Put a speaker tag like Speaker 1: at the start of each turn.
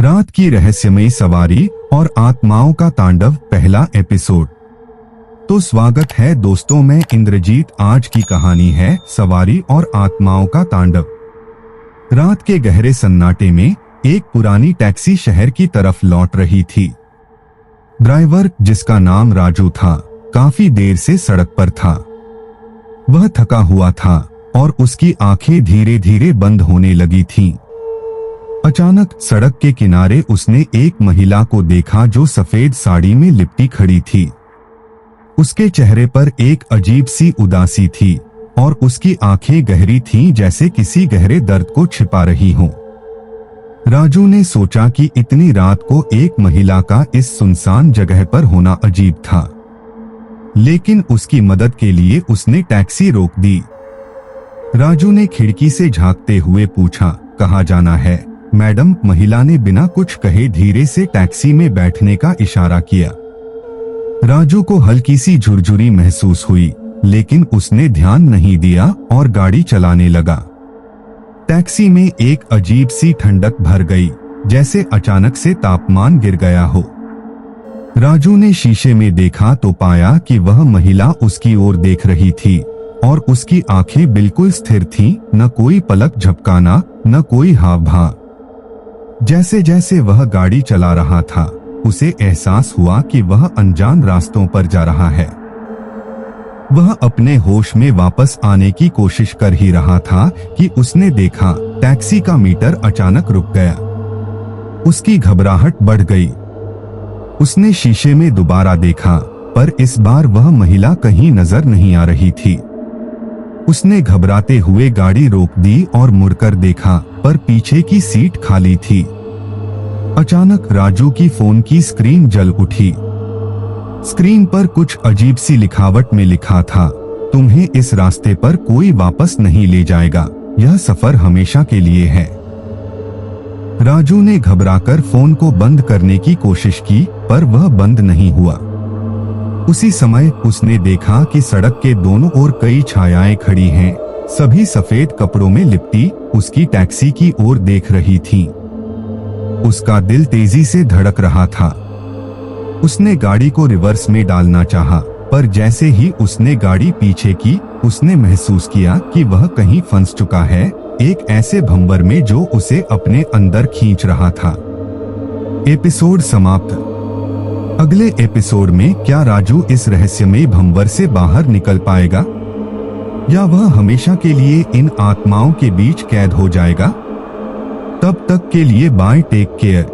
Speaker 1: रात की रहस्यमयी सवारी और आत्माओं का तांडव, पहला एपिसोड। तो स्वागत है दोस्तों, मैं इंद्रजीत। आज की कहानी है सवारी और आत्माओं का तांडव। रात के गहरे सन्नाटे में एक पुरानी टैक्सी शहर की तरफ लौट रही थी। ड्राइवर, जिसका नाम राजू था, काफी देर से सड़क पर था। वह थका हुआ था और उसकी आंखें धीरे धीरे बंद होने लगी थीं। अचानक सड़क के किनारे उसने एक महिला को देखा जो सफेद साड़ी में लिपटी खड़ी थी। उसके चेहरे पर एक अजीब सी उदासी थी और उसकी आंखें गहरी थीं, जैसे किसी गहरे दर्द को छिपा रही हों। राजू ने सोचा कि इतनी रात को एक महिला का इस सुनसान जगह पर होना अजीब था, लेकिन उसकी मदद के लिए उसने टैक्सी रोक दी। राजू ने खिड़की से झांकते हुए पूछा, कहाँ जाना है मैडम? महिला ने बिना कुछ कहे धीरे से टैक्सी में बैठने का इशारा किया। राजू को हल्की सी झुरझुरी महसूस हुई, लेकिन उसने ध्यान नहीं दिया और गाड़ी चलाने लगा। टैक्सी में एक अजीब सी ठंडक भर गई, जैसे अचानक से तापमान गिर गया हो। राजू ने शीशे में देखा तो पाया कि वह महिला उसकी ओर देख रही थी और उसकी आंखें बिल्कुल स्थिर थीं, न कोई पलक झपकाना, न कोई हाव भाव। जैसे जैसे वह गाड़ी चला रहा था, उसे एहसास हुआ कि वह अनजान रास्तों पर जा रहा है। वह अपने होश में वापस आने की कोशिश कर ही रहा था कि उसने देखा टैक्सी का मीटर अचानक रुक गया। उसकी घबराहट बढ़ गई। उसने शीशे में दोबारा देखा, पर इस बार वह महिला कहीं नजर नहीं आ रही थी। उसने घबराते हुए गाड़ी रोक दी और मुड़कर देखा, पर पीछे की सीट खाली थी। अचानक राजू की फोन की स्क्रीन जल उठी। स्क्रीन पर कुछ अजीब सी लिखावट में लिखा था, तुम्हें इस रास्ते पर कोई वापस नहीं ले जाएगा, यह सफर हमेशा के लिए है। राजू ने घबराकर फोन को बंद करने की कोशिश की, पर वह बंद नहीं हुआ। उसी समय उसने देखा कि सड़क के दोनों ओर कई छायाएं खड़ी हैं, सभी सफेद कपड़ों में लिपटी उसकी टैक्सी की ओर देख रही थीं। उसका दिल तेजी से धड़क रहा था। उसने गाड़ी को रिवर्स में डालना चाहा, पर जैसे ही उसने गाड़ी पीछे की, उसने महसूस किया कि वह कहीं फंस चुका है, एक ऐसे भंवर में जो उसे अपने अंदर खींच रहा था। एपिसोड समाप्त। अगले एपिसोड में क्या राजू इस रहस्यमयी भंवर से बाहर निकल पाएगा, या वह हमेशा के लिए इन आत्माओं के बीच कैद हो जाएगा? तब तक के लिए बाय, टेक केयर।